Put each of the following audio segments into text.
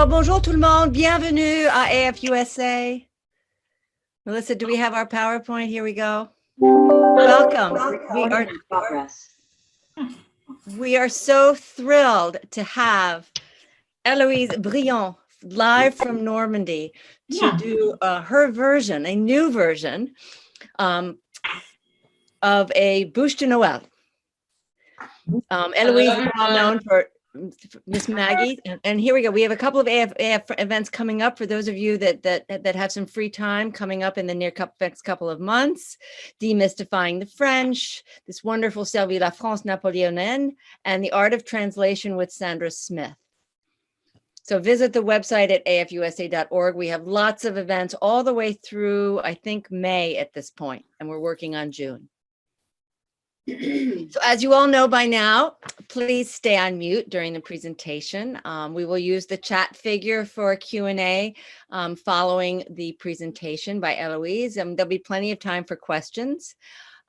Alors, bonjour tout le monde. Bienvenue à AFUSA. Melissa, do we have our PowerPoint? Here we go. Welcome. We are so thrilled to have Héloïse Brion live from Normandy to do her version, a new version of a bûche de Noël. Héloïse is well known for Miss Maggie, and here we go. We have a couple of AF events coming up for those of you that have some free time coming up in the next couple of months. Demystifying the French, this wonderful Servie la France Napoléonienne, and the Art of Translation with Sandra Smith. So visit the website at afusa.org. We have lots of events all the way through, I think, May at this point, and we're working on June. So as you all know by now, please stay on mute during the presentation. We will use the chat figure for Q&A following the presentation by Héloïse. There'll be plenty of time for questions.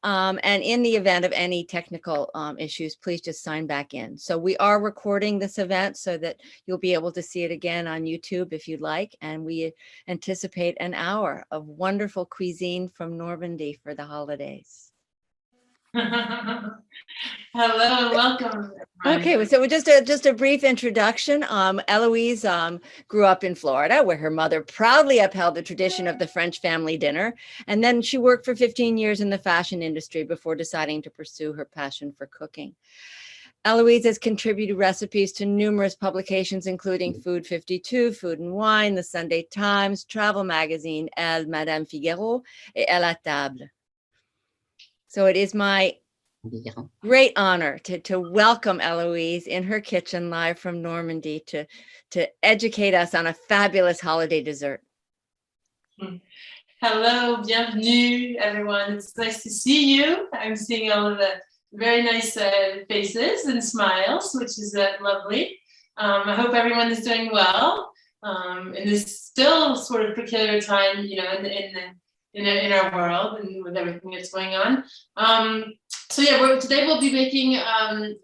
And in the event of any technical issues, please just sign back in. So we are recording this event so that you'll be able to see it again on YouTube if you'd like. And we anticipate an hour of wonderful cuisine from Normandy for the holidays. Hello, welcome. Okay, so just a brief introduction. Héloïse grew up in Florida, where her mother proudly upheld the tradition of the French family dinner. And then she worked for 15 years in the fashion industry before deciding to pursue her passion for cooking. Héloïse has contributed recipes to numerous publications, including Food 52, Food and Wine, The Sunday Times, travel magazine, Elle, Madame Figaro, et Elle à table. So it is my great honor to welcome Héloïse in her kitchen live from Normandy to educate us on a fabulous holiday dessert. Hello, bienvenue, everyone. It's nice to see you. I'm seeing all of the very nice faces and smiles, which is lovely. I hope everyone is doing well in this still sort of peculiar time, you know, in our world and with everything that's going on. So yeah, today we'll be making a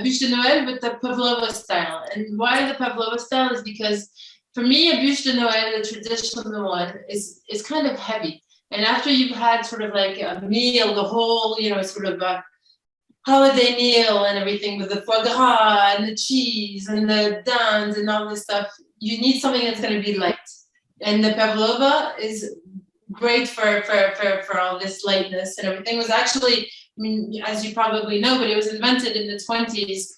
bûche de Noël with the Pavlova style. And why the Pavlova style is because for me, a bûche de Noël, the traditional one, is kind of heavy. And after you've had sort of like a meal, the whole, you know, sort of a holiday meal and everything with the foie gras and the cheese and the dinde and all this stuff, you need something that's going to be light. And the Pavlova is great for all this lightness and everything. It was actually, I mean, as you probably know, but it was invented in the 20s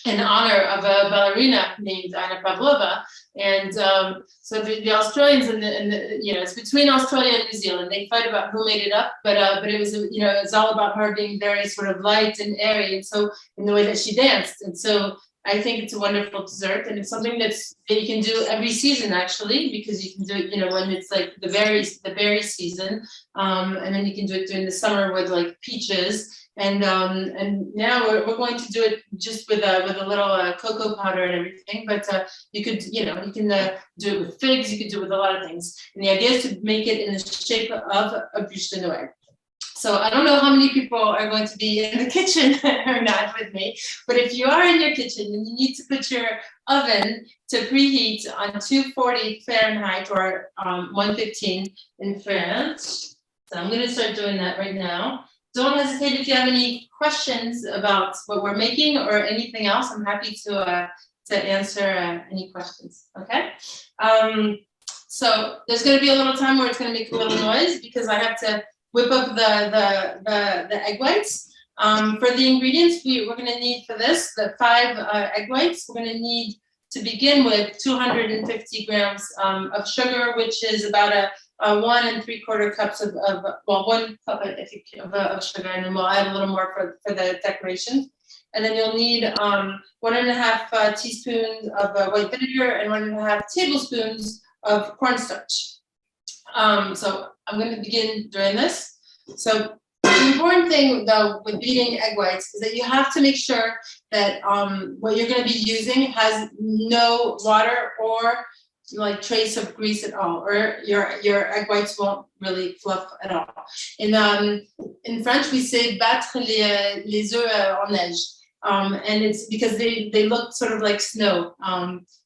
in honor of a ballerina named Anna Pavlova. And so the Australians and the you know, it's between Australia and New Zealand. They fight about who made it up, but it was, you know, it's all about her being very sort of light and airy, and so in the way that she danced. And so I think it's a wonderful dessert, and it's something that you can do every season actually, because you can do it, you know, when it's like the berry season, and then you can do it during the summer with like peaches, and now we're going to do it just with a little cocoa powder and everything. But you can do it with figs, you could do it with a lot of things, and the idea is to make it in the shape of a bûche de Noël. So I don't know how many people are going to be in the kitchen or not with me, but if you are in your kitchen and you need to put your oven to preheat on 240 Fahrenheit or 115 in French. So I'm going to start doing that right now. Don't hesitate if you have any questions about what we're making or anything else. I'm happy to answer any questions. Okay. So there's going to be a little time where it's going to make a little noise because I have to whip up the egg whites. For the ingredients we're going to need for this, the 5 egg whites, we're going to need to begin with 250 grams of sugar, which is about a 1 3/4 cups of 1 cup of sugar, and then we'll add a little more for the decoration. And then you'll need 1.5 teaspoons of white vinegar and 1.5 tablespoons of cornstarch. So I'm going to begin doing this. So the important thing though with beating egg whites is that you have to make sure that what you're going to be using has no water or like trace of grease at all, or your egg whites won't really fluff at all. In French we say battre les œufs en neige. And it's because they look sort of like snow,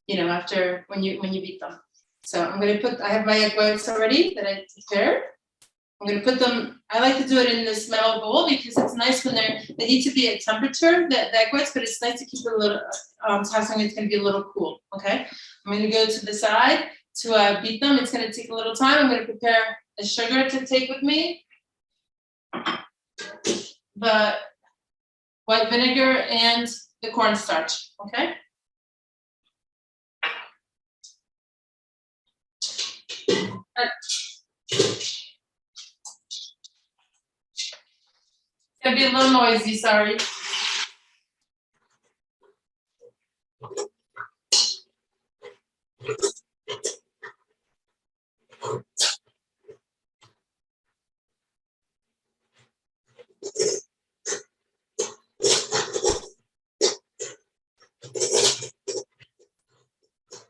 you know, after when you beat them. So I'm going to I have my egg whites already that I prepared. I'm going to put them, I like to do it in this metal bowl because it's nice when they need to be at temperature, the egg whites, but it's nice to keep it a little, something it's going to be a little cool, okay? I'm going to go to the side to beat them. It's going to take a little time. I'm going to prepare the sugar to take with me, the white vinegar, and the cornstarch, okay? It's gonna be a little noisy, sorry. If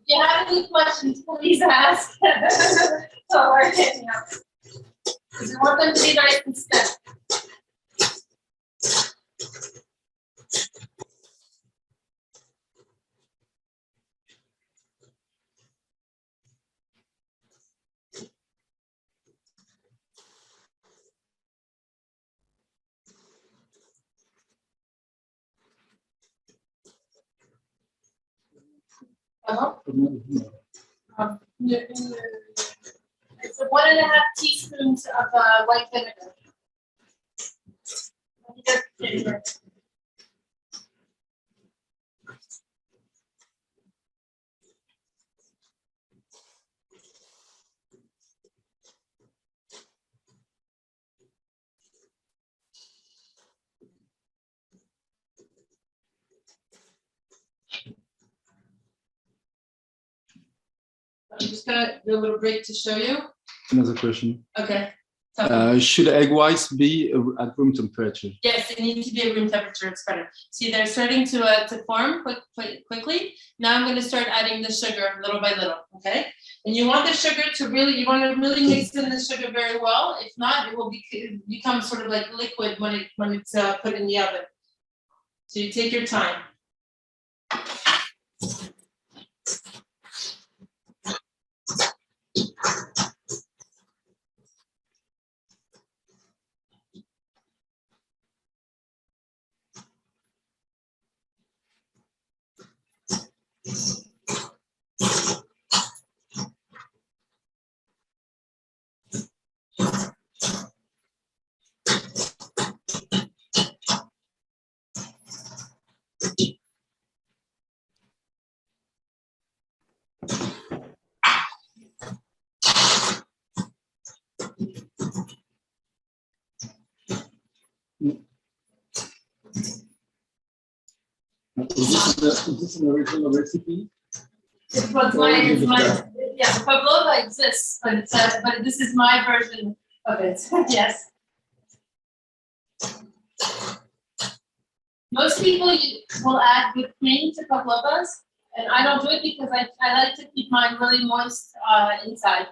you have any questions, please ask. So we're getting up. Because we want them to be nice and stiff. It's 1.5 teaspoons of white vinegar. I'm just gonna do a little break to show you. Another question. Okay. Should egg whites be at room temperature? Yes, they need to be at room temperature. It's better. See, they're starting to form quickly. Now I'm going to start adding the sugar little by little. Okay, and you want the sugar to really, mix in the sugar very well. If not, it will become sort of like liquid when it's put in the oven. So you take your time. Is this an original recipe? It was yeah, Pavlova exists, but this is my version of it. Yes. Most people will add whipped cream to Pavlovas, and I don't do it because I like to keep mine really moist inside.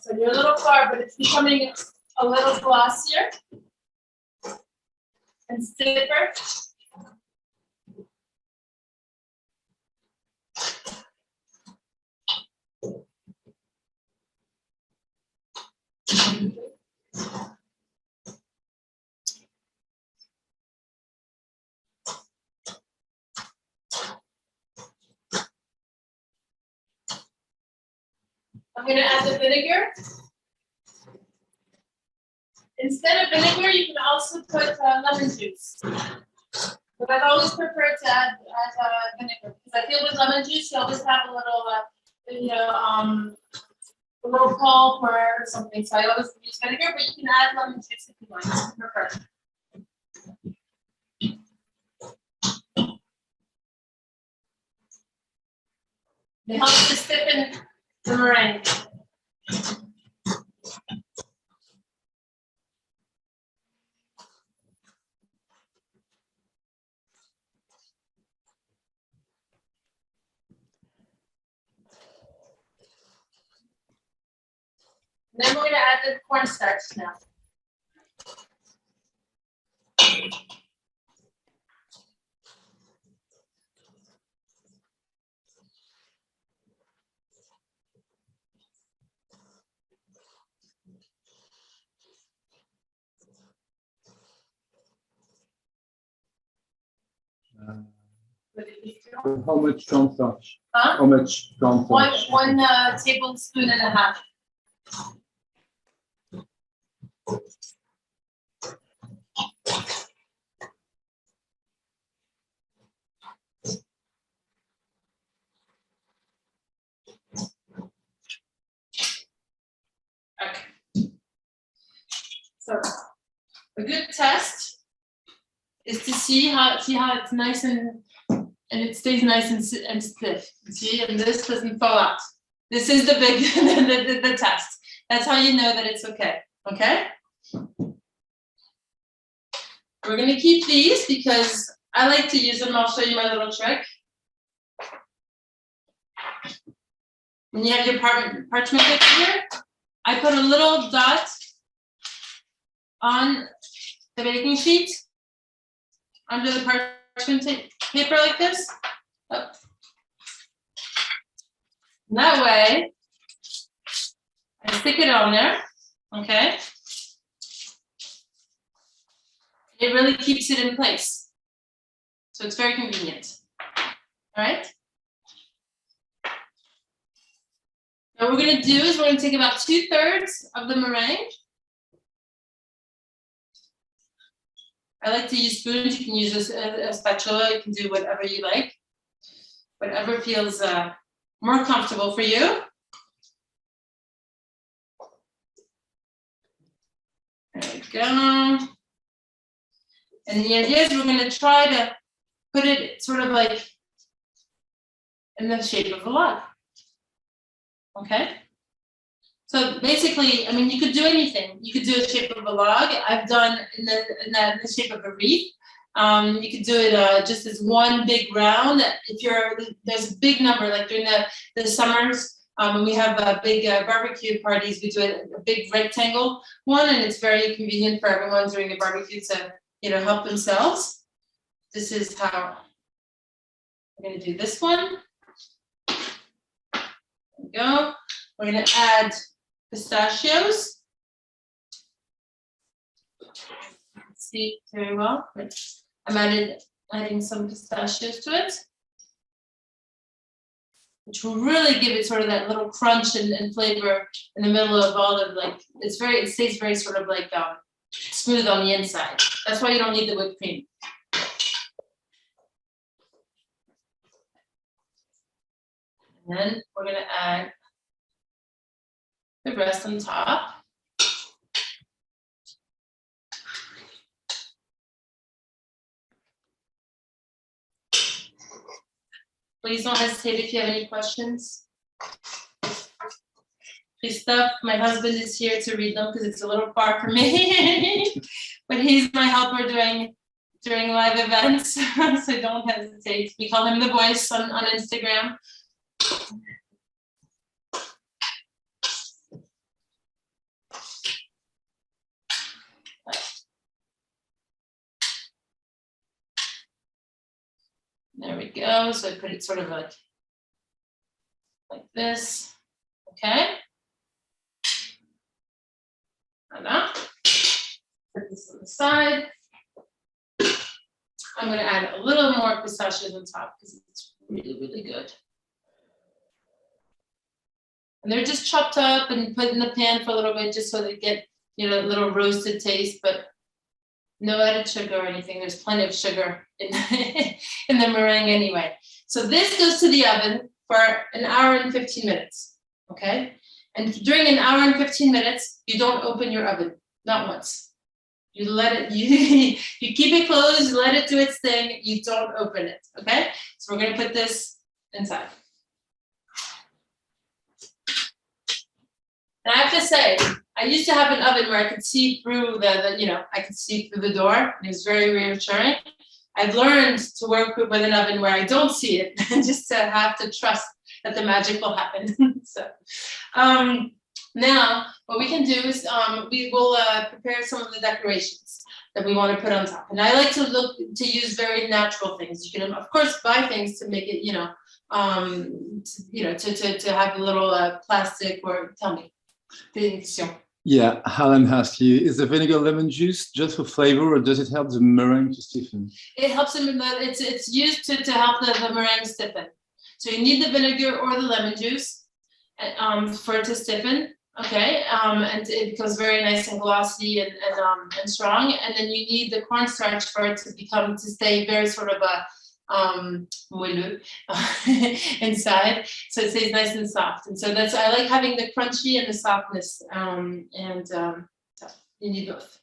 So you're a little far, but it's becoming a little glossier and stiffer. I'm going to add the vinegar. Instead of vinegar, you can also put lemon juice. But I've always preferred to add vinegar because I feel with lemon juice you always have a little, a little pulp or something. So I always use vinegar, but you can add lemon juice if you like. Prefer. It helps to stiffen the meringue. Then we're going to add the cornstarch now. How much cornstarch? Huh? How much cornstarch? One tablespoon and a half. Okay. So a good test is to see how it's nice and it stays nice and stiff. See, and this doesn't fall out. This is the big the test. That's how you know that it's okay. Okay. We're gonna keep these because I like to use them. I'll show you my little trick. When you have your parchment paper here, I put a little dot on the baking sheet under the parchment paper like this. Oh. And that way, I stick it on there, okay? It really keeps it in place. So it's very convenient, all right? Now what we're gonna do is we're gonna take about 2/3 of the meringue. I like to use spoons. You can use a spatula. You can do whatever you like. Whatever feels more comfortable for you. There we go. And the idea is we're going to try to put it sort of like in the shape of a log. Okay? So basically, I mean, you could do anything. You could do a shape of a log. I've done in the shape of a wreath. You could do it just as one big round. If there's a big number, like during the summers, when we have big barbecue parties, we do a big rectangle one, and it's very convenient for everyone during the barbecue to, help themselves. This is how we're going to do this one. There we go. We're going to add pistachios. See very well. I'm adding some pistachios to it, which will really give it sort of that little crunch and flavor in the middle of all of it stays very sort of like smooth on the inside. That's why you don't need the whipped cream. And then we're gonna add the rest on top. Please don't hesitate if you have any questions. Christophe, my husband, is here to read them because it's a little far for me, but he's my helper during live events, so don't hesitate. We call him the voice on Instagram. There we go. So I put it sort of like this. Okay. Voilà. Put this on the side. I'm going to add a little more pistachios on top because it's really, really good. And they're just chopped up and put in the pan for a little bit just so they get, a little roasted taste, but no added sugar or anything. There's plenty of sugar in the meringue anyway. So this goes to the oven for 1 hour and 15 minutes, okay? And during 1 hour and 15 minutes, you don't open your oven, not once. You let it, you keep it closed, you let it do its thing, you don't open it, okay? So we're gonna put this inside. And I have to say, I used to have an oven where I could see through I could see through the door, and it was very reassuring. I've learned to work with an oven where I don't see it, and just to have to trust that the magic will happen. So, Now, what we can do is we will prepare some of the decorations that we want to put on top. And I like to use very natural things. You can, of course, buy things to make it, to have a little plastic or, tell me. Yeah, Helen asked you, is the vinegar lemon juice just for flavor or does it help the meringue to stiffen? It helps them, it's used to help the meringue stiffen. So you need the vinegar or the lemon juice for it to stiffen. Okay, and it becomes very nice and glossy and strong. And then you need the cornstarch for it to stay very sort of moelleux inside, so it stays nice and soft. And so I like having the crunchy and the softness. You need both.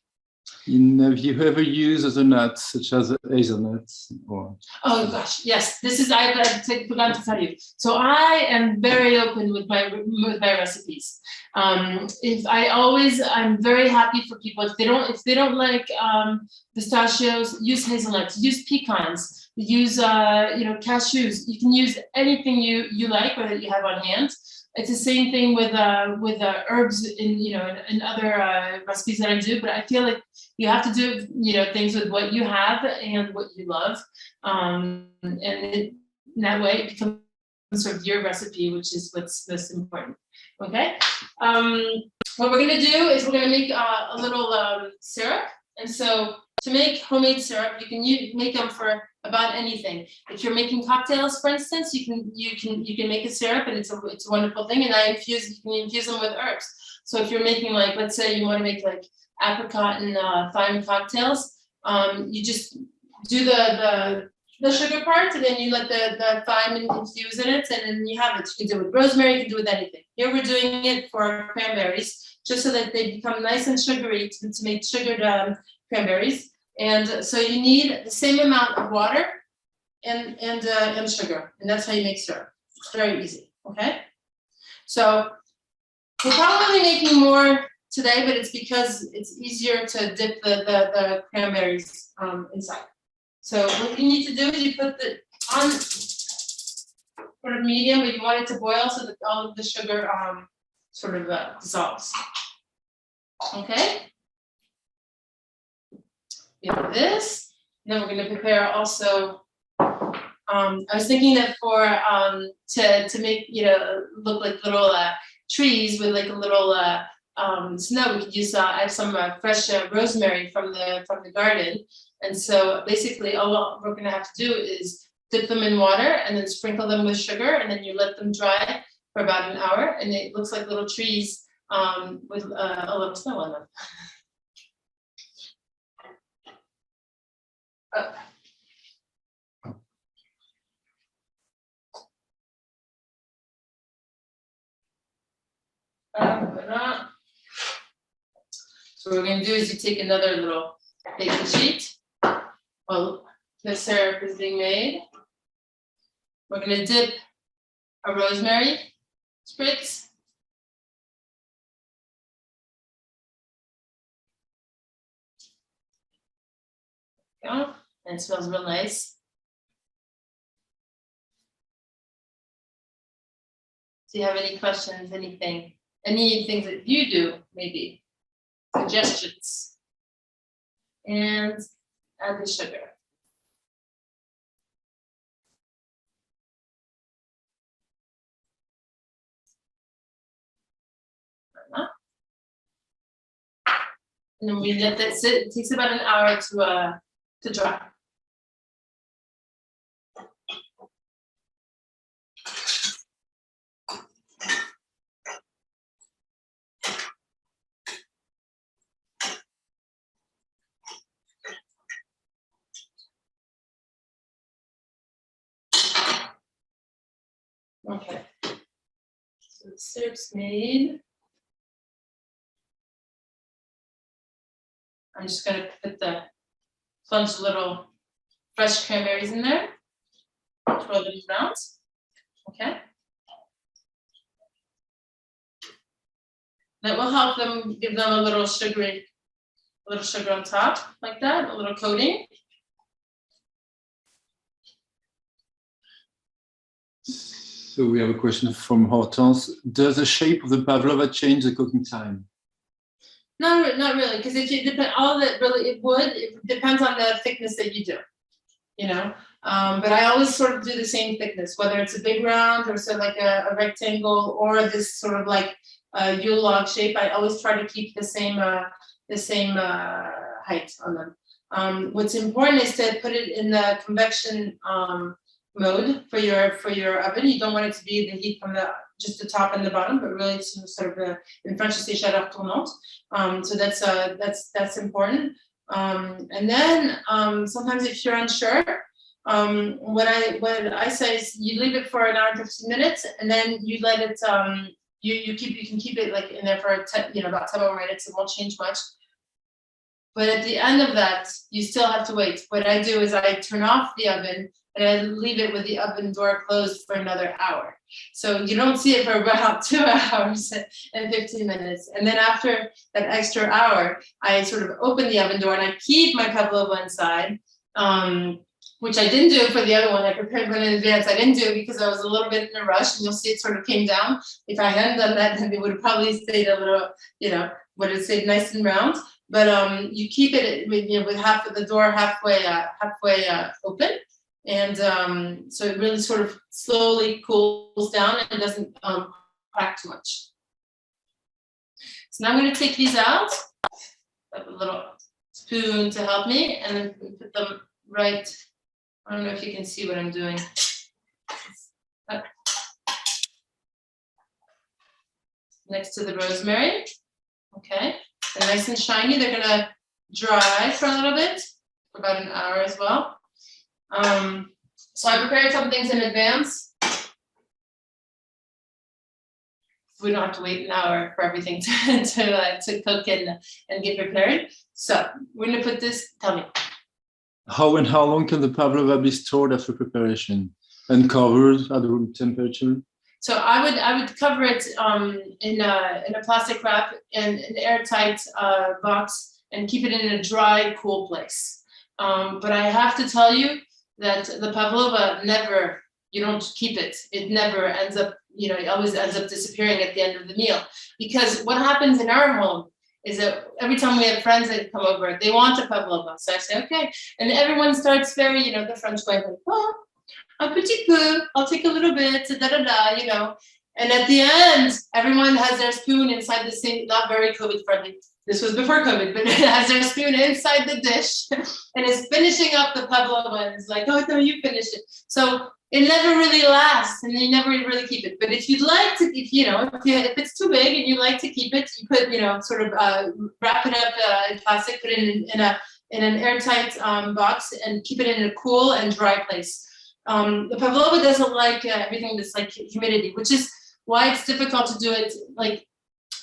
Have you ever used other nuts such as hazelnuts or? Oh gosh, yes. This is I've forgotten to tell you. So I am very open with my recipes. I'm very happy for people if they don't like pistachios, use hazelnuts, use pecans, use cashews. You can use anything you like or that you have on hand. It's the same thing with herbs in other recipes that I do, but I feel like you have to do things with what you have and what you love, and in that way it becomes sort of your recipe, which is what's most important. Okay, what we're gonna do is we're gonna make a little syrup, and so to make homemade syrup, you can make them for about anything. If you're making cocktails, for instance, you can make a syrup, and it's a wonderful thing. And you can infuse them with herbs. So if you're making, like, let's say you want to make like apricot and thyme cocktails, you just do the sugar part, and then you let the thyme infuse in it, and then you have it. You can do it with rosemary, you can do it with anything. Here we're doing it for cranberries, just so that they become nice and sugary to make sugared cranberries. And so you need the same amount of water and sugar, and that's how you make syrup. It's very easy. Okay, so we're probably making more today, but it's because it's easier to dip the cranberries inside. So what you need to do is you put it on sort of medium, but you want it to boil so that all of the sugar sort of dissolves. Okay. We have this. Then we're going to prepare also. I was thinking that for to make look like little trees with like a little snow, we could use I have some fresh rosemary from the garden, and so basically all we're going to have to do is dip them in water and then sprinkle them with sugar, and then you let them dry for about an hour, and it looks like little trees with a little snow on them. So what we're going to do is you take another little baking sheet while the syrup is being made. We're going to dip a rosemary spritz. Yeah, and it smells real nice. Do you have any questions, any things that you do, maybe suggestions? And add the sugar. And then we let that sit. It takes about an hour to dry. Okay, so the syrup's made. I'm just going to put the bunch of little fresh cranberries in there, twirl them around. Okay. That will help them, give them a little sugar on top, like that, a little coating. Okay. So we have a question from Hortense. Does the shape of the pavlova change the cooking time? No, not really, because if you depend, all that really it depends on the thickness that you do, you know. But I always sort of do the same thickness, whether it's a big round or sort of like a rectangle or this sort of like Yule log shape. I always try to keep the same height on them. What's important is to put it in the convection mode for your oven. You don't want it to be the heat from just the top and the bottom, but really it's sort of in French you say chaleur tournante. So that's important. And then sometimes if you're unsure, what I say is you leave it for an hour and 15 minutes, and then you let it. You can keep it like in there for about 10 more minutes. It won't change much. But at the end of that, you still have to wait. What I do is I turn off the oven and I leave it with the oven door closed for another hour. So you don't see it for about 2 hours and 15 minutes. And then after that extra hour, I sort of open the oven door and I keep my pavlova inside, which I didn't do for the other one. I prepared one in advance. I didn't do it because I was a little bit in a rush, and you'll see it sort of came down. If I hadn't done that, then it would have probably stayed a little, would have stayed nice and round. But you keep it with half of the door halfway open. And so it really sort of slowly cools down and doesn't crack too much. So now I'm going to take these out. I have a little spoon to help me, and then put them right. I don't know if you can see what I'm doing. Next to the rosemary. Okay. They're nice and shiny. They're going to dry for a little bit, for about an hour as well. So I prepared some things in advance. We don't have to wait an hour for everything to cook and get prepared. So we're going to put this. Tell me. How and how long can the pavlova be stored after preparation and covered at room temperature? So I would cover it in a plastic wrap in an airtight box and keep it in a dry, cool place. But I have to tell you that the pavlova you don't keep it. It never ends up, it always ends up disappearing at the end of the meal. Because what happens in our home is that every time we have friends that come over, they want a pavlova. So I say, okay. And everyone starts very, the French way, like, oh, un petit peu, I'll take a little bit, da-da-da, And at the end, everyone has their spoon inside the same, not very COVID friendly. This was before COVID, but it has their spoon inside the dish and is finishing up the pavlova and it's like, oh, no, you finish it. So it never really lasts and you never really keep it. But if you'd like to, if it's too big and you like to keep it, you put, sort of wrap it up in plastic, put it in an airtight box and keep it in a cool and dry place. The pavlova doesn't like everything that's like humidity, which is why it's difficult to do it like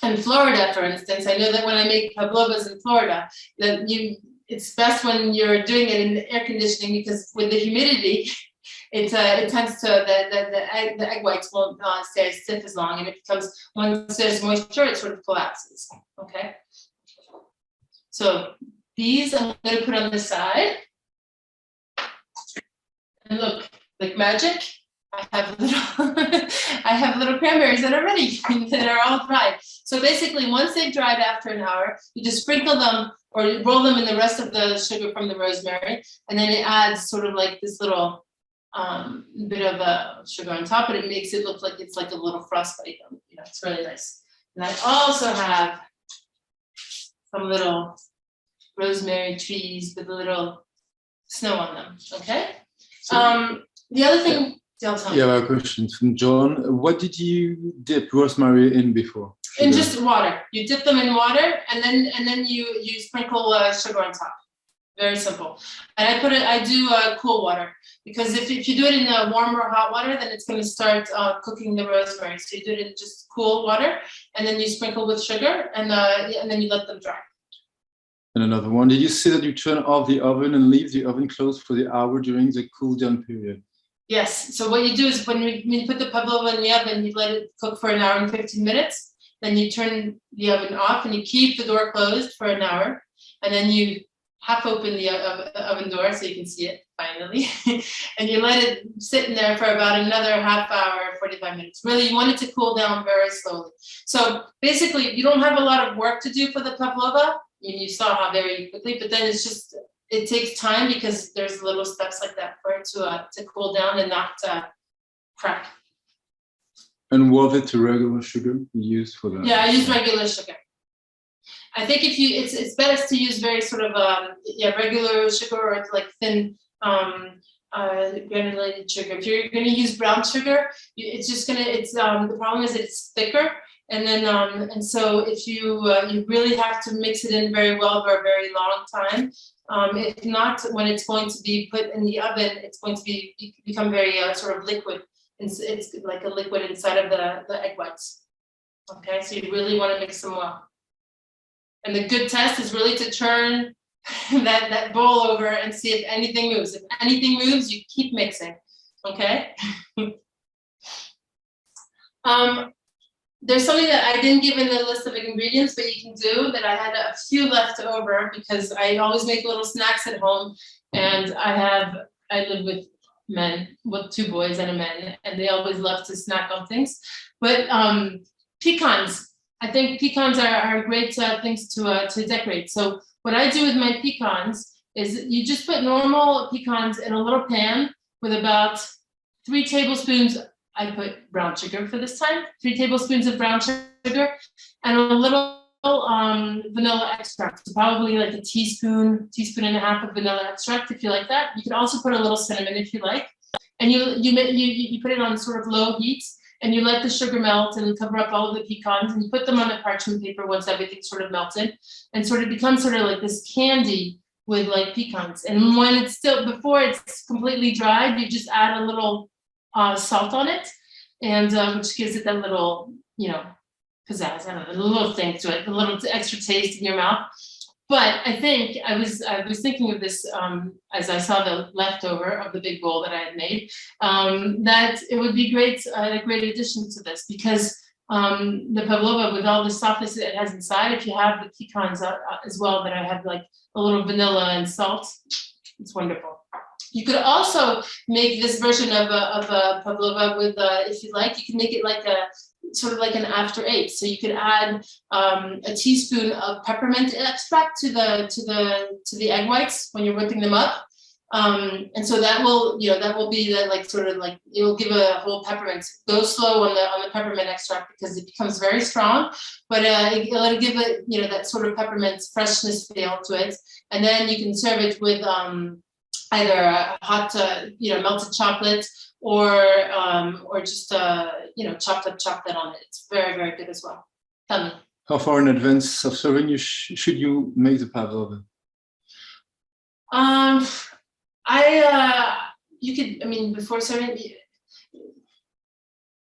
in Florida, for instance. I know that when I make pavlovas in Florida, that it's best when you're doing it in air conditioning because with the humidity, it tends to the egg whites won't stay as stiff as long, and it becomes once there's moisture, it sort of collapses. Okay. So these I'm going to put on the side, and look, like magic. I have little cranberries that are ready, that are all dried. So basically, once they've dried after an hour, you just sprinkle them or roll them in the rest of the sugar from the rosemary, and then it adds sort of like this little bit of sugar on top, and it makes it look like it's like a little frostbite. It's really nice. And I also have some little rosemary trees with a little snow on them. Okay. The other thing. Yeah, I have a question from John. What did you dip rosemary in before? In just water. You dip them in water, and then you sprinkle sugar on top. Very simple. And I do cool water, because if you do it in warm or hot water, then it's going to start cooking the rosemary. So you do it in just cool water, and then you sprinkle with sugar, and then you let them dry. And another one. Did you say that you turn off the oven and leave the oven closed for the hour during the cool down period? Yes. So what you do is when you put the pavlova in the oven, you let it cook for an hour and 15 minutes. Then you turn the oven off and you keep the door closed for an hour. And then you half open the oven door so you can see it finally, and you let it sit in there for about another half hour, 45 minutes. Really, you want it to cool down very slowly. So basically, you don't have a lot of work to do for the pavlova. I mean, you saw how very quickly, but then it's just, it takes time because there's little steps like that for it to cool down and not crack. And was it regular sugar you used for that? Yeah, I use regular sugar. I think if you, it's best to use very sort of regular sugar or like thin granulated sugar. If you're going to use brown sugar, it's just going to, the problem is that it's thicker, and then and so if you you really have to mix it in very well for a very long time. If not, when it's going to be put in the oven, it's going to become very sort of liquid. It's like a liquid inside of the egg whites. Okay, so you really want to mix them well. And the good test is really to turn that bowl over and see if anything moves. If anything moves, you keep mixing. Okay. There's something that I didn't give in the list of ingredients, but you can do that. I had a few left over because I always make little snacks at home, and I live with men, with 2 boys and a man, and they always love to snack on things. But pecans. I think pecans are great things to decorate. So what I do with my pecans is you just put normal pecans in a little pan with about 3 tablespoons. I put brown sugar for this time, 3 tablespoons of brown sugar, and a little vanilla extract. So probably like a teaspoon and a half of vanilla extract if you like that. You can also put a little cinnamon if you like. And you put it on sort of low heat, and you let the sugar melt and cover up all of the pecans, and you put them on the parchment paper once everything's sort of melted, and sort of becomes sort of like this candy with like pecans. And when it's still, before it's completely dried, you just add a little salt on it, and which gives it that little, pizzazz, I don't know, a little thing to it, a little extra taste in your mouth. But I think I was thinking of this as I saw the leftover of the big bowl that I had made, that it would be a great addition to this, because the pavlova, with all the softness that it has inside, if you have the pecans as well that I have, like a little vanilla and salt, it's wonderful. You could also make this version of a pavlova with, if you like, you can make it like a sort of like an after 8. So you could add a teaspoon of peppermint extract to the egg whites when you're whipping them up, and so that will be the, like, sort of like, it will give a whole peppermint. Go slow on the peppermint extract because it becomes very strong, but it'll give it that sort of peppermint freshness feel to it, and then you can serve it with either a hot melted chocolate or just chopped up chocolate on it. It's very, very good as well. Tell me. How far in advance of serving should you make the pavlova? Before serving,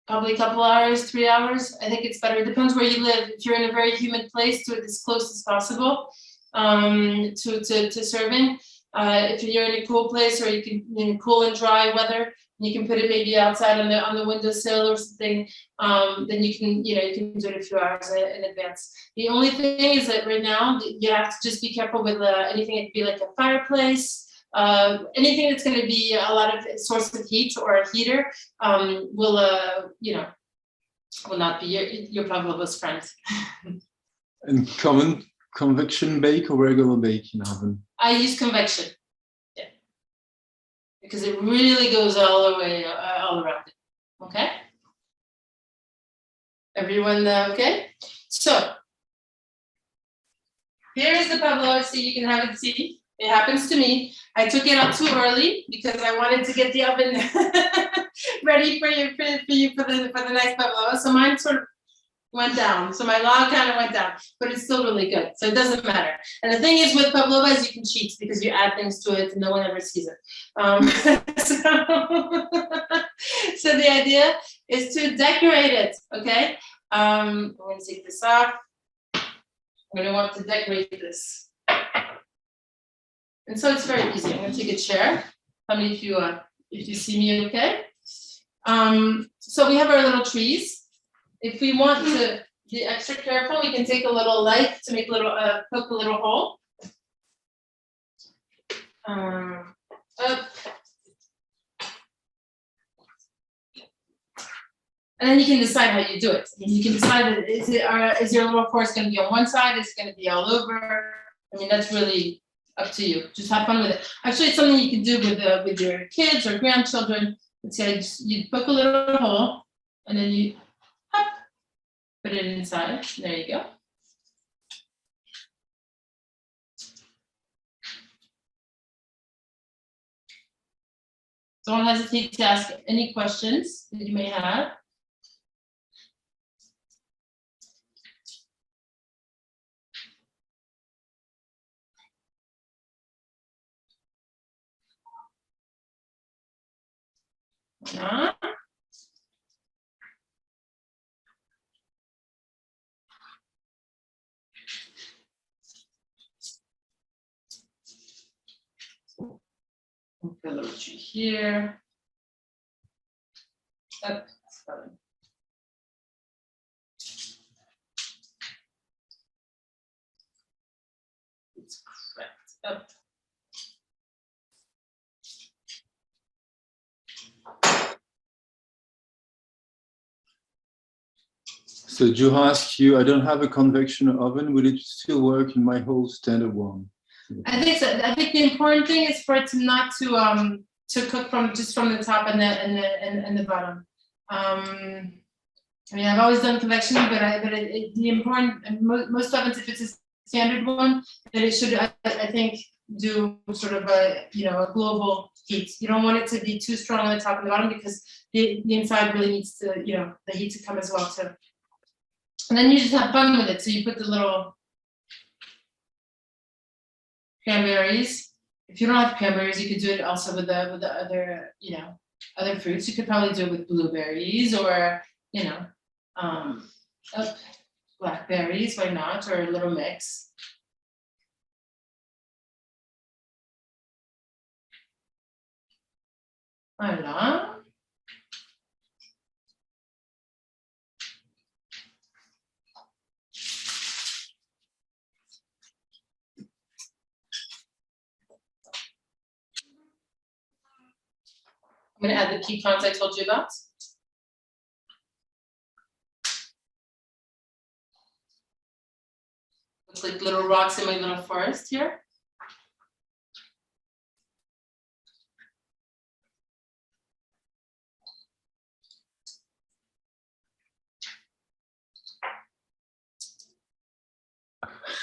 probably a couple hours, 3 hours. I think it's better. It depends where you live. If you're in a very humid place, do it as close as possible to serving. If you're in a cool place, or you can in cool and dry weather, you can put it maybe outside on the windowsill or something. Then you can do it a few hours in advance. The only thing is that right now you have to just be careful with anything. It could be like a fireplace, anything that's going to be a lot of source of heat, or a heater will not be your pavlova's friend. And convection bake or regular bake in oven? I use convection, yeah, because it really goes all the way all around it. Okay, everyone, okay? So here is the pavlova, so you can have it see. It happens to me. I took it out too early because I wanted to get the oven ready for you for the next pavlova. So mine sort of went down. So my log kind of went down, but it's still really good. So it doesn't matter. And the thing is with pavlovas, you can cheat because you add things to it and no one ever sees it. So the idea is to decorate it. Okay. I'm going to take this off. I'm going to want to decorate this. And so it's very easy. I'm going to take a chair. Tell me if you see me okay. So we have our little trees. If we want to be extra careful, we can take a little knife to make poke a little hole. Up. And then you can decide how you do it. You can decide, is your little course going to be on one side? Is it going to be all over? I mean, that's really up to you. Just have fun with it. Actually, it's something you can do with your kids or grandchildren. Let's say you poke a little hole, and then you hop, put it inside. There you go. Don't hesitate to ask any questions that you may have. Yeah. Put a little tree here. Up. It's correct. Up. So Juha asked you, I don't have a convection oven. Will it still work in my whole standard one? I think so. I think the important thing is for it to not to cook from the top and the bottom. I mean, I've always done convection, but the important, and most ovens, if it's a standard one, that it should, I think, do sort of a a global heat. You don't want it to be too strong on the top and the bottom because the inside really needs to the heat to come as well too. And then you just have fun with it. So you put the little cranberries. If you don't have cranberries, you could do it also with the other other fruits. You could probably do it with blueberries or blackberries. Why not? Or a little mix. Voila. I'm going to add the pecans I told you about. Looks like little rocks in my little forest here.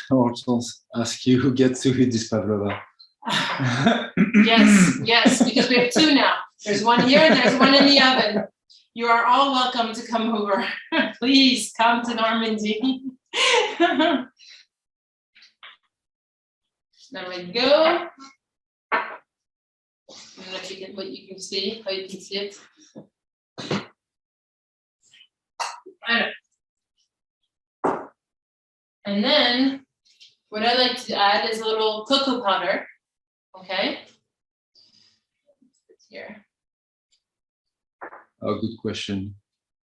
Hortense ask you who gets to eat this pavlova. Yes, because we have two now. There's one here and there's one in the oven. You are all welcome to come over. Please come to Normandy. There we go. I don't know if you can, what you can see, how you can see it. And then what I like to add is a little cocoa powder. Okay. Here. Oh, good question.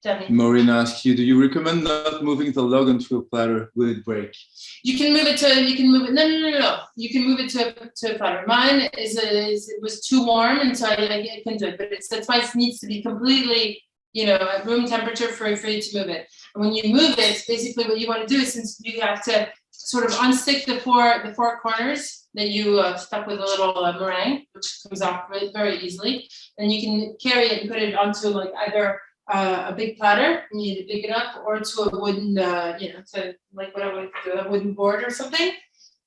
Definitely. Maureen asked you, do you recommend not moving the log onto a platter? Will it break? You can move it to. You can move it. No. You can move it to a platter. Mine it was too warm, and so I can do it. But that's why it needs to be completely, at room temperature for you to move it. And when you move it, basically what you want to do is, since you have to sort of unstick the four corners that you stuck with a little meringue, which comes off very easily, and you can carry it and put it onto like either a big platter, you need to pick it up, or to a wooden, to like what I would do, a wooden board or something.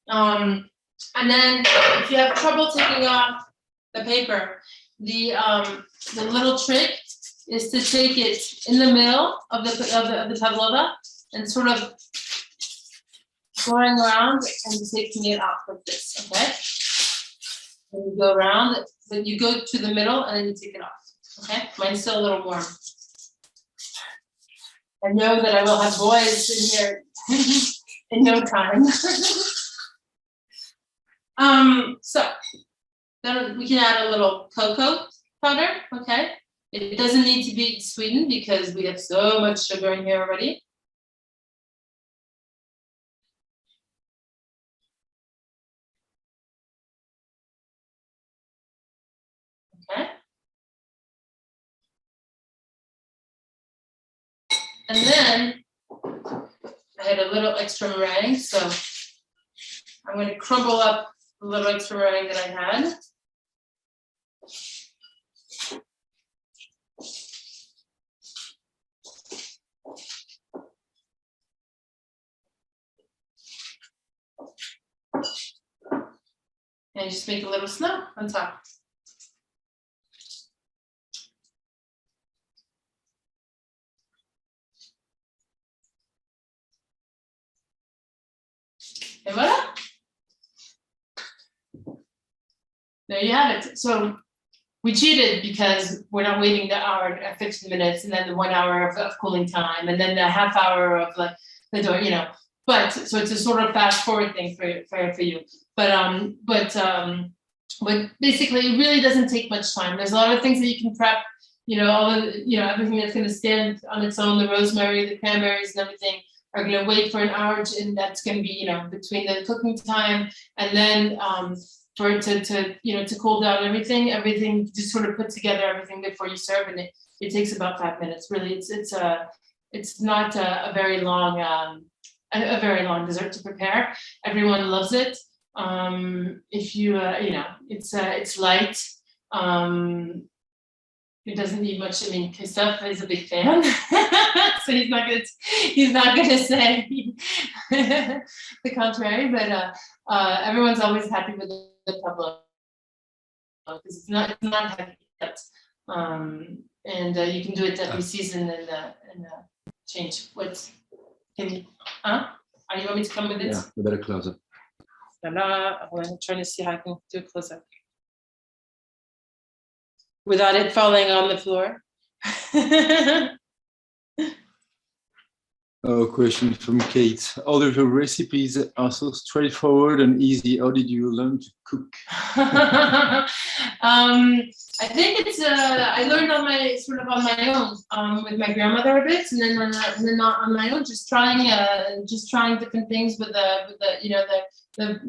And then if you have trouble taking off the paper, the little trick is to take it in the middle of the pavlova and sort of going around and taking it off like this, okay? And you go around, but you go to the middle and then you take it off, okay? Mine's still a little warm. I know that I will have boys in here in no time. So then we can add a little cocoa powder, okay? It doesn't need to be sweetened because we have so much sugar in here already. And then I had a little extra meringue, so I'm going to crumble up the little extra meringue that I had. And just make a little snow on top. And voila. There you have it. So we cheated because we're not waiting the hour, 15 minutes, and then the 1 hour of cooling time, and then the half hour of like the door, you know. But so it's a sort of fast forward thing for you. But basically it really doesn't take much time. There's a lot of things that you can prep, you know, all the, you know, everything that's going to stand on its own, the rosemary, the cranberries and everything are going to wait for an hour, and that's going to be, you know, between the cooking time and then for it to you know, to cool down everything just sort of put together everything before you serve, and it takes about 5 minutes. Really, it's not a very long dessert to prepare. Everyone loves it. If you you know, it's light. It doesn't need much. I mean, Christophe is a big fan, so he's not gonna say the contrary. But everyone's always happy with the Pavlova because it's not heavy yet. And you can do it every season and change what's. Can you? Are you want me to come with it? Yeah, a better close up. I'm trying to see how I can do a close up without it falling on the floor. Oh, question from Kate. All of your recipes are so straightforward and easy. How did you learn to cook? I think it's I learned on my own with my grandmother a bit, and then on my own, just trying different things with the you know, the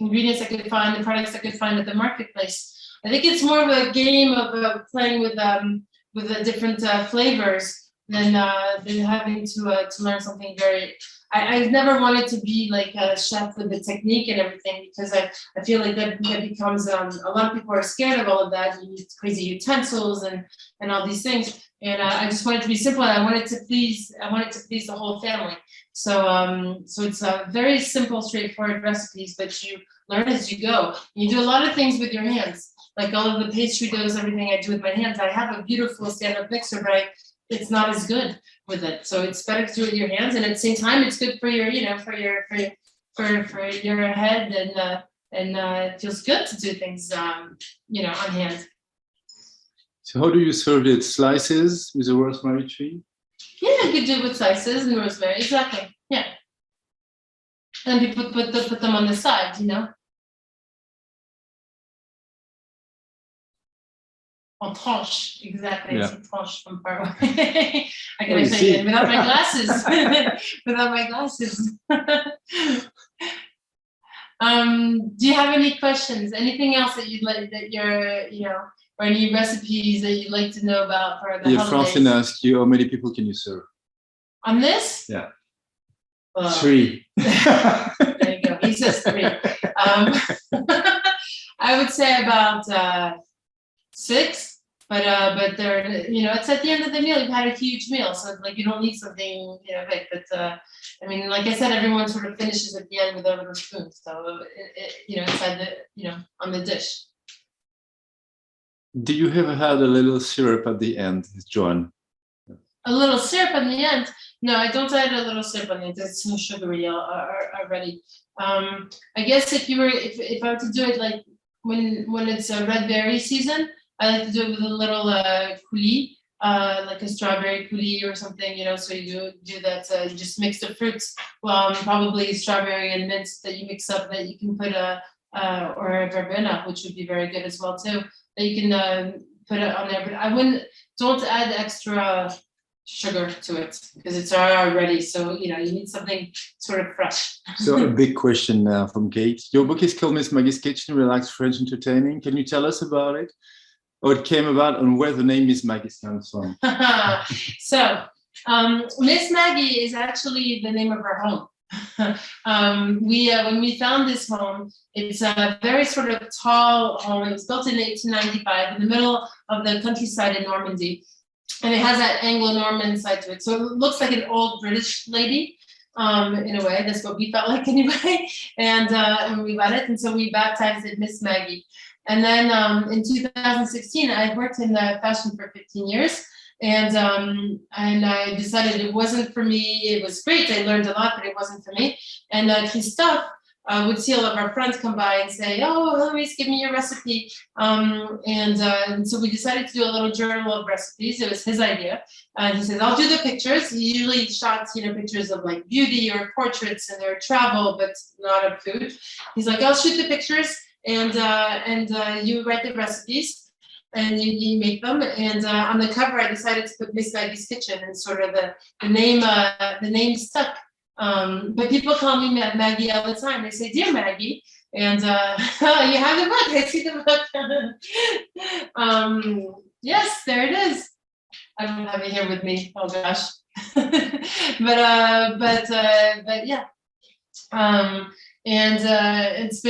ingredients I could find, the products I could find at the marketplace. I think it's more of a game of playing with the different flavors than having to learn something very. I've never wanted to be like a chef with the technique and everything, because I feel like that becomes a lot of people are scared of all of that. You need crazy utensils and all these things, and I just wanted to be simple, and I wanted to please the whole family. So it's very simple, straightforward recipes, but you learn as you go. You do a lot of things with your hands, like all of the pastry doughs, everything I do with my hands. I have a beautiful stand-up mixer, but it's not as good with it. So it's better to do it with your hands, and at the same time, it's good for your, you know, for your head, and it feels good to do things, you know, on hand. So how do you serve it? Slices with a rosemary tree? Yeah, you could do it with slices and rosemary, exactly. Yeah, and you put them on the side, you know. En tranche, exactly. Yeah. It's a tranche from far away. I can you say see. it without my glasses. Without my glasses. Do you have any questions? Anything else that you'd like, that you're, you know, or any recipes that you'd like to know about for the holidays? Francine asked you, how many people can you serve? On this? Yeah. 3. 3. There you go. He says 3. I would say about 6. But they're, you know, it's at the end of the meal. You've had a huge meal, so like you don't need something, you know, big. But I mean, like I said, everyone sort of finishes at the end with a little spoon. So you know, inside the, you know, on the dish. Do you ever have a little syrup at the end, Joanne? A little syrup at the end? No, I don't add a little syrup on the end. It's so sugary already. I guess if I were to do it like when it's a red berry season, I like to do it with a little coulis, like a strawberry coulis or something, you know. So you do that. You just mix the fruits, probably strawberry and mint that you mix up. That you can put or a verbena, which would be very good as well too. That you can put it on there. But don't add extra sugar to it because it's already. So you know you need something sort of fresh. So a big question now from Kate. Your book is called Miss Maggie's Kitchen, Relaxed French Entertaining. Can you tell us about it? How it came about and where the name Miss Maggie comes from? So Miss Maggie is actually the name of our home. When we found this home, it's a very sort of tall home. It was built in 1895 in the middle of the countryside in Normandy. And it has that Anglo-Norman side to it. So it looks like an old British lady, in a way. That's what we felt like anyway. And we got it. And so we baptized it Miss Maggie. And then in 2016, I worked in the fashion for 15 years. And I decided it wasn't for me. It was great. I learned a lot, but it wasn't for me. And Christophe would see all of our friends come by and say, "Oh, Héloïse, give me your recipe." And so we decided to do a little journal of recipes. It was his idea. And he says, "I'll do the pictures." He usually shot, pictures of like beauty or portraits and their travel, but not of food. He's like, "I'll shoot the pictures and you write the recipes. And you make them." And on the cover, I decided to put Miss Maggie's Kitchen, and sort of the name stuck. But people call me Maggie all the time. They say, "Dear Maggie," and oh, you have the book. I see the book. Yes, there it is. I don't have it here with me. Oh gosh. but yeah. And it's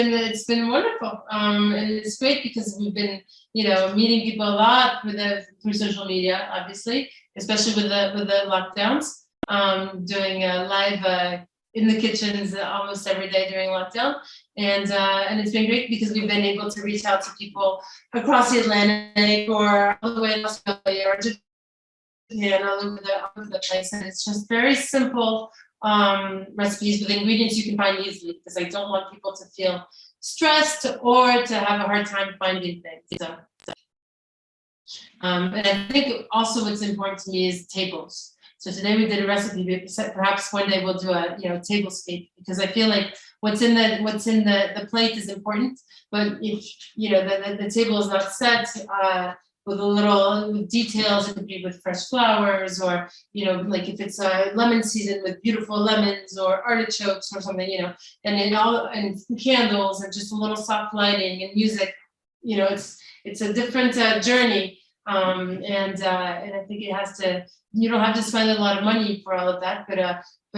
been wonderful. And it's great because we've been, meeting people a lot through social media, obviously, especially with the lockdowns, doing live in the kitchens almost every day during lockdown. And it's been great because we've been able to reach out to people across the Atlantic or all the way in Australia or Japan, all over the place. And it's just very simple recipes with ingredients you can find easily, because I don't want people to feel stressed or to have a hard time finding things. And I think also what's important to me is tables. So today we did a recipe, but perhaps one day we'll do a tablescape, because I feel like what's in the plate is important, but if the table is not set with a little details, it could be with fresh flowers, or like if it's a lemon season with beautiful lemons or artichokes or something, and candles and just a little soft lighting and music. It's a different journey, and I think it has to. You don't have to spend a lot of money for all of that, but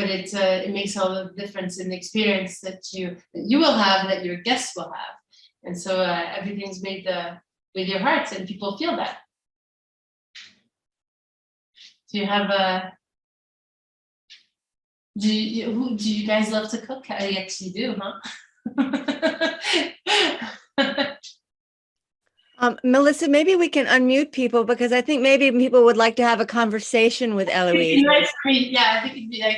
it makes all the difference in the experience that you will have, that your guests will have, and so everything's made with your hearts, and people feel that. Do you have do you guys love to cook? I actually do, huh? Melissa, maybe we can unmute people, because I think maybe people would like to have a conversation with Héloïse. Yeah, I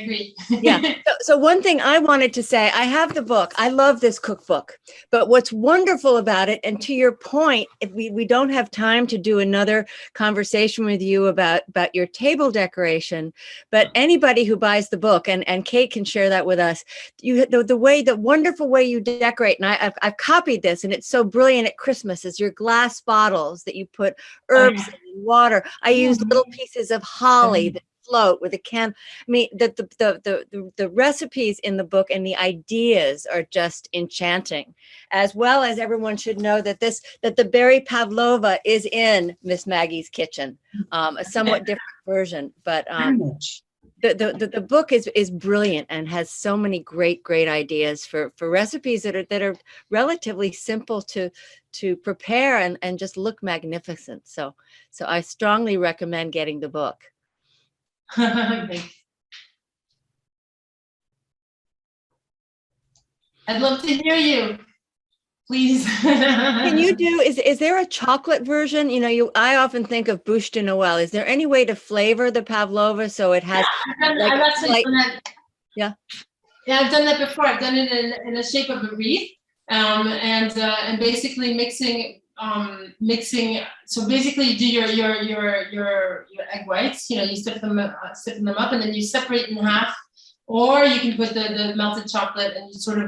agree. Yeah. So one thing I wanted to say, I have the book. I love this cookbook. But what's wonderful about it, and to your point, if we don't have time to do another conversation with you about your table decoration, but anybody who buys the book, and Kate can share that with us, the wonderful way you decorate, and I've copied this, and it's so brilliant at Christmas, is your glass bottles that you put herbs in, water. I used little pieces of holly that float with a can. I mean, the recipes in the book and the ideas are just enchanting, as well as everyone should know that the berry pavlova is in Miss Maggie's Kitchen, a somewhat different version, but the book is brilliant and has so many great ideas for recipes that are relatively simple to prepare and just look magnificent. So I strongly recommend getting the book. I'd love to hear you. Please. Can you do, is there a chocolate version? I often think of bûche de Noel. Is there any way to flavor the pavlova so it has Yeah, I've done that before. I've done it in the shape of a wreath, and basically mixing. So basically, you do your egg whites. You stiffen them up, and then you separate in half. Or you can put the melted chocolate and you sort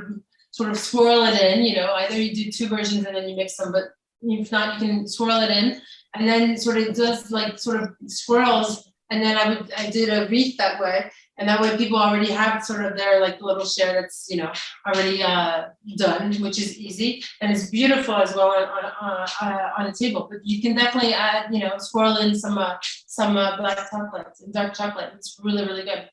of swirl it in. Either you do two versions and then you mix them, but if not, you can swirl it in, and then sort of does like sort of swirls. And then I did a wreath that way. And that way people already have sort of their like little share that's, already done, which is easy. And it's beautiful as well on a table. But you can definitely add, swirl in some black chocolate, dark chocolate. It's really, really good.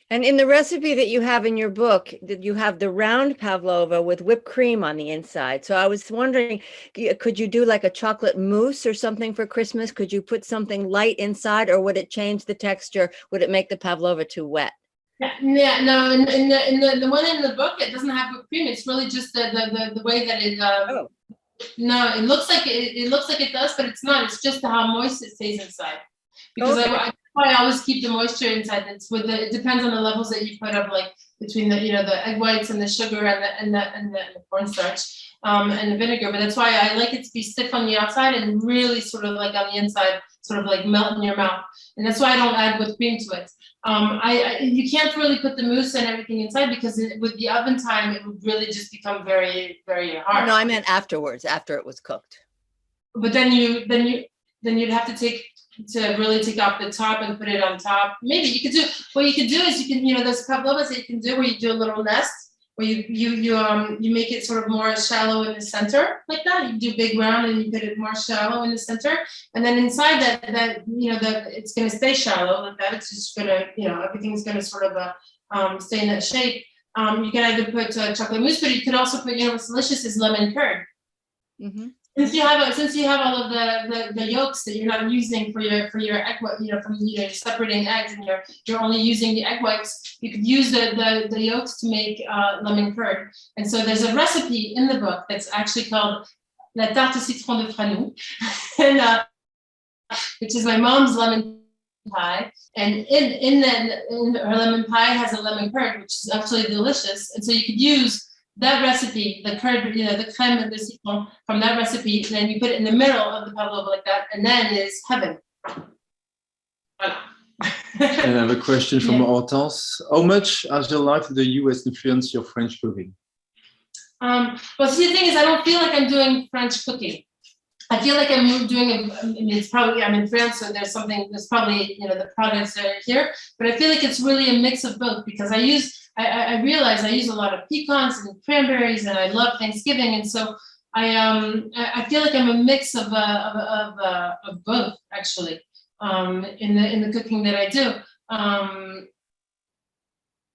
And in the recipe that you have in your book, that you have the round pavlova with whipped cream on the inside. So I was wondering, could you do like a chocolate mousse or something for Christmas? Could you put something light inside, or would it change the texture? Would it make the pavlova too wet? Yeah, no. In the one in the book, it doesn't have whipped cream. It's really just the way that it. No, it looks like it does, but it's not. It's just how moist it stays inside. Because I always keep the moisture inside. It depends on the levels that you put up, like between the the egg whites and the sugar and the cornstarch and the vinegar. But that's why I like it to be stiff on the outside and really sort of like on the inside, sort of like melt in your mouth. And that's why I don't add whipped cream to it. You can't really put the mousse and everything inside because with the oven time, it would really just become very, very hard. No, I meant afterwards, after it was cooked. But then you'd have to really take off the top and put it on top. Maybe you could do those pavlovas that you can do where you do a little nest where you make it sort of more shallow in the center like that. You do big round and you put it more shallow in the center, and then inside that it's going to stay shallow like that. It's just going to everything's going to sort of stay in that shape. You can either put chocolate mousse, but you could also put what's delicious is lemon curd. Mm-hmm. Since you have all of the yolks that you're not using for your egg white, you're separating eggs and you're only using the egg whites, you could use the yolks to make lemon curd. And so there's a recipe in the book that's actually called la tarte au citron de Franou, and which is my mom's lemon pie. And in her lemon pie has a lemon curd, which is absolutely delicious. And so you could use that recipe, the curd, the crème and the citron from that recipe, and then you put it in the middle of the pavlova like that, and then it is heaven. Voilà. And I have a question from Hortense. How much has your life in the US influenced your French cooking? Well, see, the thing is, I don't feel like I'm doing French cooking. I feel like I'm doing it's probably, I'm in France, so there's probably, the products are here, but I feel like it's really a mix of both because I realize I use a lot of pecans and cranberries, and I love Thanksgiving, and so I feel like I'm a mix of both actually in the cooking that I do.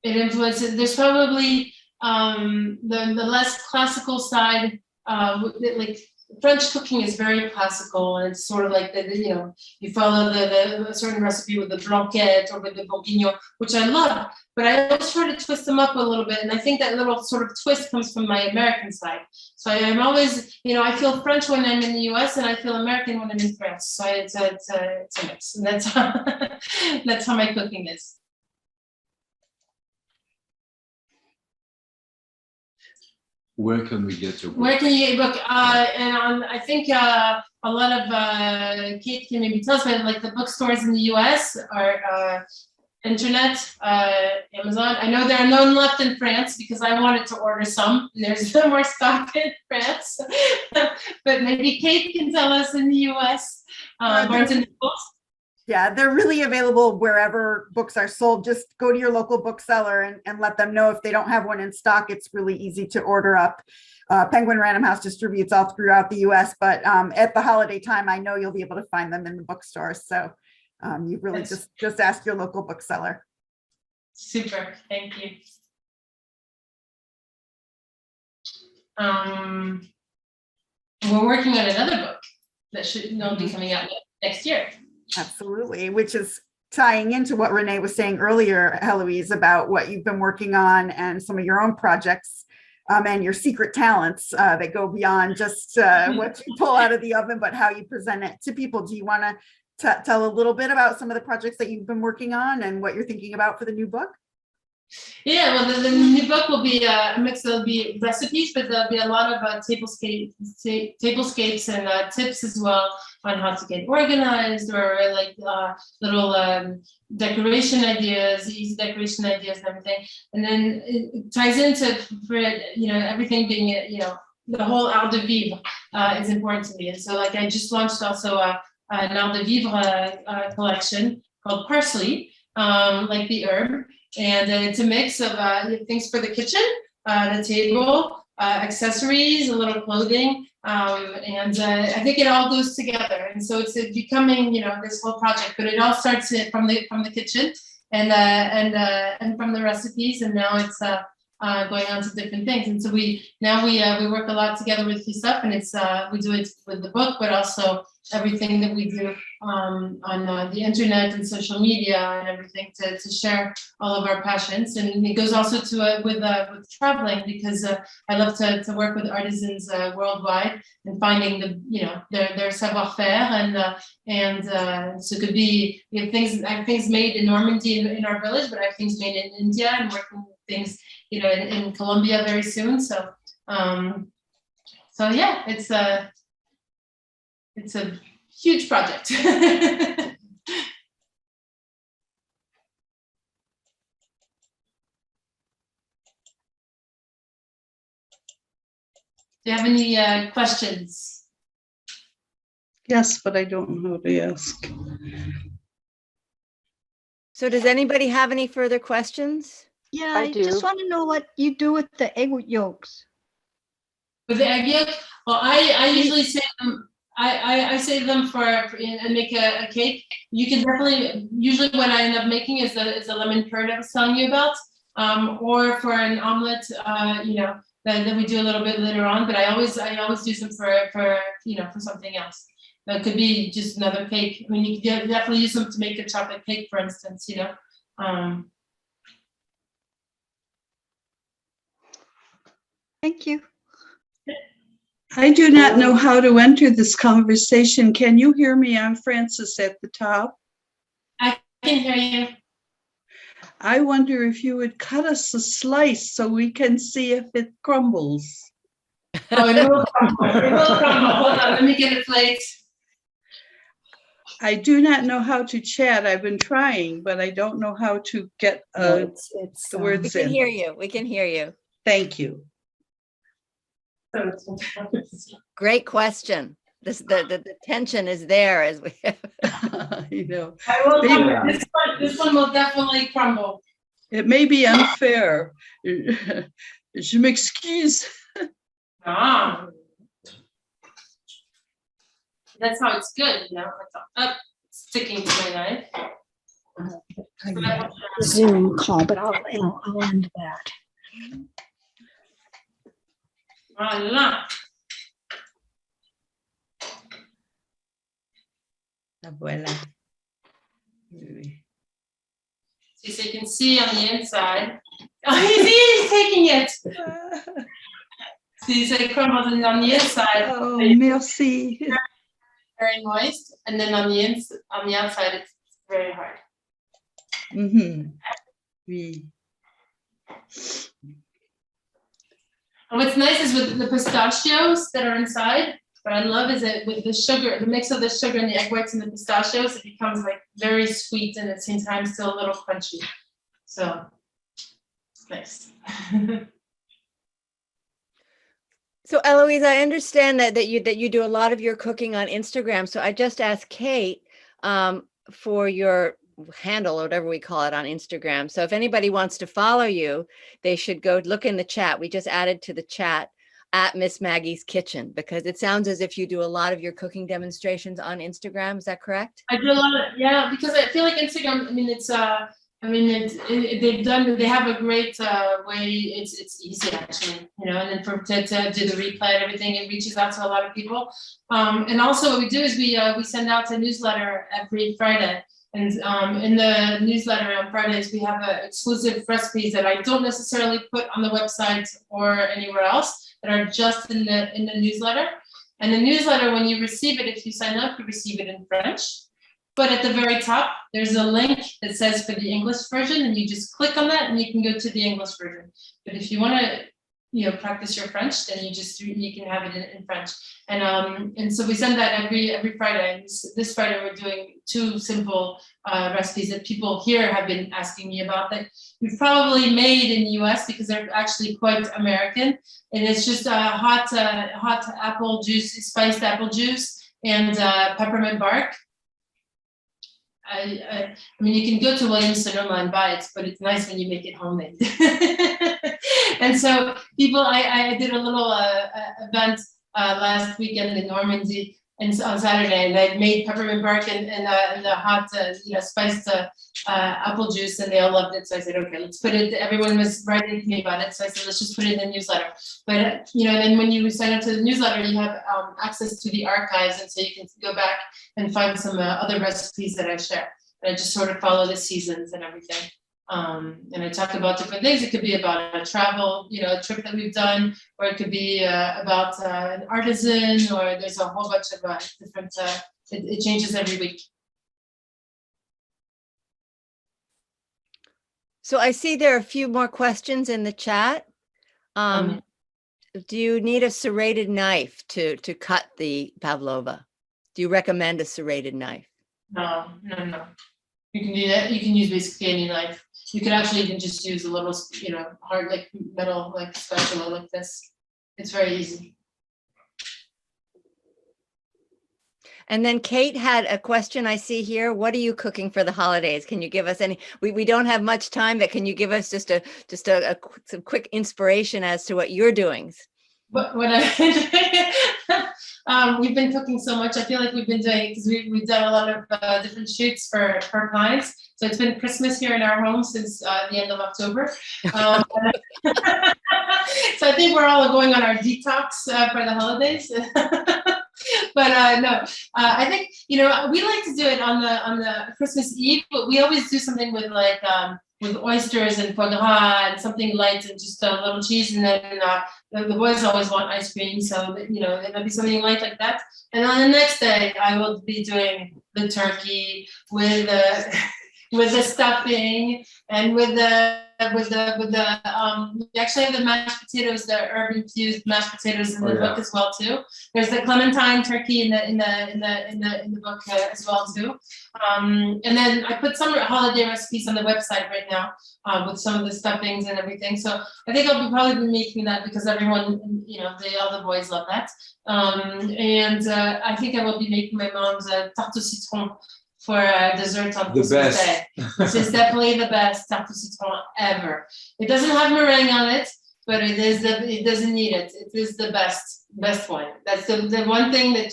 It influences. There's probably the less classical side, like. French cooking is very classical, and it's sort of like you follow the certain recipe with the blanquette or with the bourguignon, which I love, but I always try to twist them up a little bit, and I think that little sort of twist comes from my American side. So I'm always, I feel French when I'm in the US, and I feel American when I'm in France. So it's a mix, and that's how my cooking is. Where can we get your book? Where can you get your book? And I think a lot of Kate can maybe tell us, but like the bookstores in the US are internet, Amazon. I know there are none left in France because I wanted to order some. There's no more stock in France. But maybe Kate can tell us in the US. Barnes and Noble. Yeah, they're really available wherever books are sold. Just go to your local bookseller and let them know if they don't have one in stock. It's really easy to order up. Penguin Random House distributes all throughout the US, but at the holiday time, I know you'll be able to find them in the bookstores. So you really just ask your local bookseller. Super, thank you. We're working on another book that should be coming out next year. Absolutely, which is tying into what Renee was saying earlier, Héloïse, about what you've been working on and some of your own projects and your secret talents that go beyond just what you pull out of the oven, but how you present it to people. Do you want to tell a little bit about some of the projects that you've been working on and what you're thinking about for the new book? Yeah, well, the new book will be a mix. There'll be recipes, but there'll be a lot of tablescapes and tips as well on how to get organized, or like little decoration ideas, easy decoration ideas and everything. And then it ties into, for everything being, the whole art de vivre is important to me. And so like I just launched also an art de vivre collection called parsley, like the herb. And it's a mix of things for the kitchen, the table, accessories, a little clothing. And I think it all goes together. And so it's becoming, this whole project, but it all starts from the kitchen and from the recipes. And now it's going on to different things. And so we work a lot together with Christophe, and it's we do it with the book, but also everything that we do on the internet and social media and everything to share all of our passions. And it goes also to with traveling, because I love to work with artisans worldwide and finding their savoir-faire, and so it could be, we have things made in Normandy in our village, but I have things made in India, and working with things in Colombia very soon. So yeah, it's a huge project. Do you have any questions? Yes, but I don't know how to ask. So does anybody have any further questions? Yeah, I I just do. want to know what you do with the egg yolks. With the egg yolk, well, I usually save them. I save them for and make a cake. You can definitely, usually what I end up making is the lemon curd I was telling you about, or for an omelet, that we do a little bit later on. But I always use them for something else. That could be just another cake. I mean, you can definitely use them to make a chocolate cake, for instance. Thank you. I do not know how to enter this conversation. Can you hear me? I'm Frances at the top. I can hear you. I wonder if you would cut us a slice so we can see if it crumbles. Oh, it will crumble. It will crumble. Hold on, let me get a plate. I do not know how to chat. I've been trying, but I don't know how to get the We words can in. hear you. We can hear you. Thank you. Great question. The tension is there as we You know, I will Maybe- crumble. This one will definitely crumble. it may be unfair. Je m'excuse. Ah. That's how it's good, It's up, sticking to my knife. Zoom call, but I'll end that. Voila. Voilà. So you can see on the inside. Oh, he's taking it. See, so it crumbles, and on the inside, Oh, merci. very moist, and then on the outside, it's very hard. Mhm. Oui. And what's nice is with the pistachios that are inside, what I love is that with the sugar, the mix of the sugar and the egg whites and the pistachios, it becomes like very sweet and at the same time still a little crunchy. So it's nice. So Héloïse, I understand that you do a lot of your cooking on Instagram. So I just asked Kate for your handle or whatever we call it on Instagram. So if anybody wants to follow you, they should go look in the chat. We just added to the chat at Miss Maggie's Kitchen, because it sounds as if you do a lot of your cooking demonstrations on Instagram. Is that correct? I do a lot of, yeah, because I feel like Instagram, they have a great way, it's easy actually, and then to do the replay and everything, it reaches out to a lot of people. And also what we do is we send out a newsletter every Friday. And in the newsletter on Fridays, we have exclusive recipes that I don't necessarily put on the website or anywhere else, that are just in the newsletter. And the newsletter, when you receive it, if you sign up, you receive it in French. But at the very top, there's a link that says for the English version, and you just click on that and you can go to the English version. But if you want to, practice your French, then you can have it in French. And so we send that every Friday. This Friday we're doing 2 simple recipes that people here have been asking me about, that we've probably made in the US because they're actually quite American. And it's just hot apple juice, spiced apple juice, and peppermint bark. I mean, you can go to Williams Sonoma and buy it, but it's nice when you make it homemade. And so people, I did a little event last weekend in Normandy and on Saturday, and I made peppermint bark and the hot, spiced apple juice, and they all loved it. So I said, okay, let's put it. Everyone was writing to me about it, so I said, let's just put it in the newsletter. But then when you sign up to the newsletter, you have access to the archives, and so you can go back and find some other recipes that I share. And I just sort of follow the seasons and everything. And I talk about different things. It could be about a travel, a trip that we've done, or it could be about an artisan, or there's a whole bunch of different, it changes every week. So I see there are a few more questions in the chat. Do you need a serrated knife to cut the pavlova? Do you recommend a serrated knife? No. You can do that. You can use basically any knife. You could actually even just use a little, hard, like metal, like spatula like this. It's very easy. And then Kate had a question I see here. What are you cooking for the holidays? Can you give us any? We don't have much time, but can you give us just some quick inspiration as to what you're doing? But what we've been cooking so much. I feel like we've been doing, because we've done a lot of different shoots for clients. So it's been Christmas here in our home since the end of October. So I think we're all going on our detox for the holidays. But no, I think we like to do it on the Christmas Eve, but we always do something with with oysters and foie gras and something light and just a little cheese, and then the boys always want ice cream, so it'll be something light like that. And on the next day, I will be doing the turkey with the stuffing and with the actually have the mashed potatoes, the herb infused mashed potatoes in the book as well too. There's the clementine turkey in the book as well too. And then I put some holiday recipes on the website right now with some of the stuffings and everything. So I think I'll probably be making that because everyone, all the boys love that. And I think I will be making my mom's tarte au citron for dessert on Christmas Day. This is definitely the best tarte au citron ever. It doesn't have meringue on it, but it doesn't need it. It is the best one. That's the one thing that,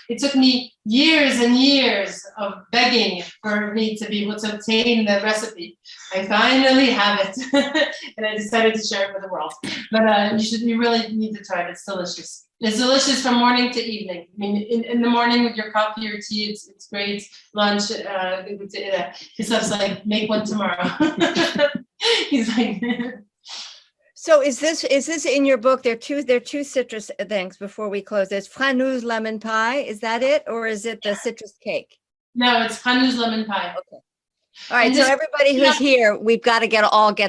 it took me years and years of begging for me to be able to obtain the recipe. I finally have it, and I decided to share it with the world. But you really need to try it. It's delicious. It's delicious from morning to evening. I mean, in the morning with your coffee or tea, it's great. Lunch, his son's like, make one tomorrow. He's like. So is this in your book? There are two citrus things before we close. There's Franouze lemon pie. Is that it, or is it the citrus cake? No, it's Franouze lemon pie. Okay. All right, so everybody who's here, we've got to get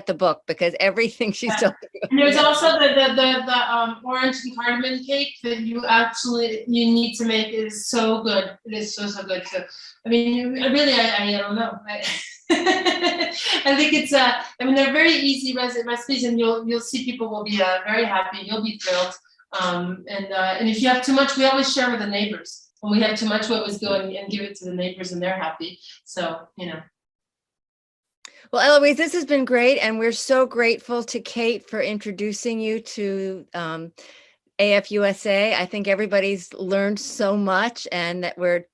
the book because everything she's talking about. And there's also the orange and cardamom cake that you need to make. It is so good. It is so good. So I mean, I don't know. I think it's they're very easy recipes, and you'll see people will be very happy. You'll be thrilled. And if you have too much, we always share with the neighbors. When we have too much, we always go and give it to the neighbors, and they're happy. So Well, Héloïse, this has been great, and we're so grateful to Kate for introducing you to AFUSA. I think everybody's learned so much, and that we're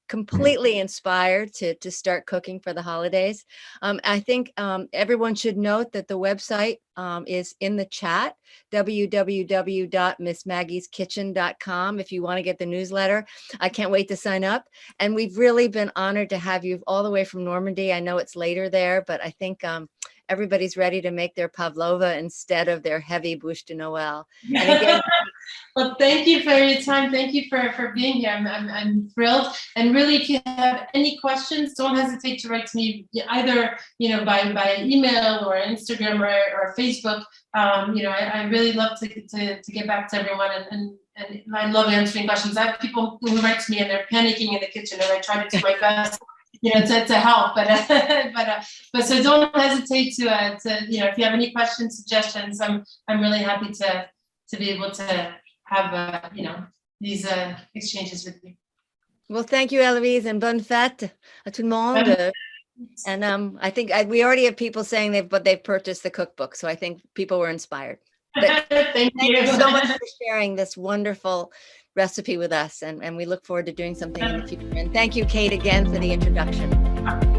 completely inspired to start cooking for the holidays. I think everyone should note that the website is in the chat, www.missmaggieskitchen.com, if you want to get the newsletter. I can't wait to sign up. And we've really been honored to have you all the way from Normandy. I know it's later there, but I think everybody's ready to make their pavlova instead of their heavy bouche de Noel. And again, well, thank you for your time. Thank you for being here. I'm thrilled. And really, if you have any questions, don't hesitate to write to me either by email or Instagram or Facebook. I really love to get back to everyone, and I love answering questions. I have people who write to me and they're panicking in the kitchen, and I try to do my best. To help, but so don't hesitate to if you have any questions, suggestions, I'm really happy to be able to have these exchanges with you. Well, thank you, Héloïse, and bonne fête à tout le monde. And I think we already have people saying they've purchased the cookbook, so I think people were inspired. But Thank thank you so much for sharing this wonderful recipe with us, and we look forward to doing something in the future. And thank you, Kate, again for the introduction.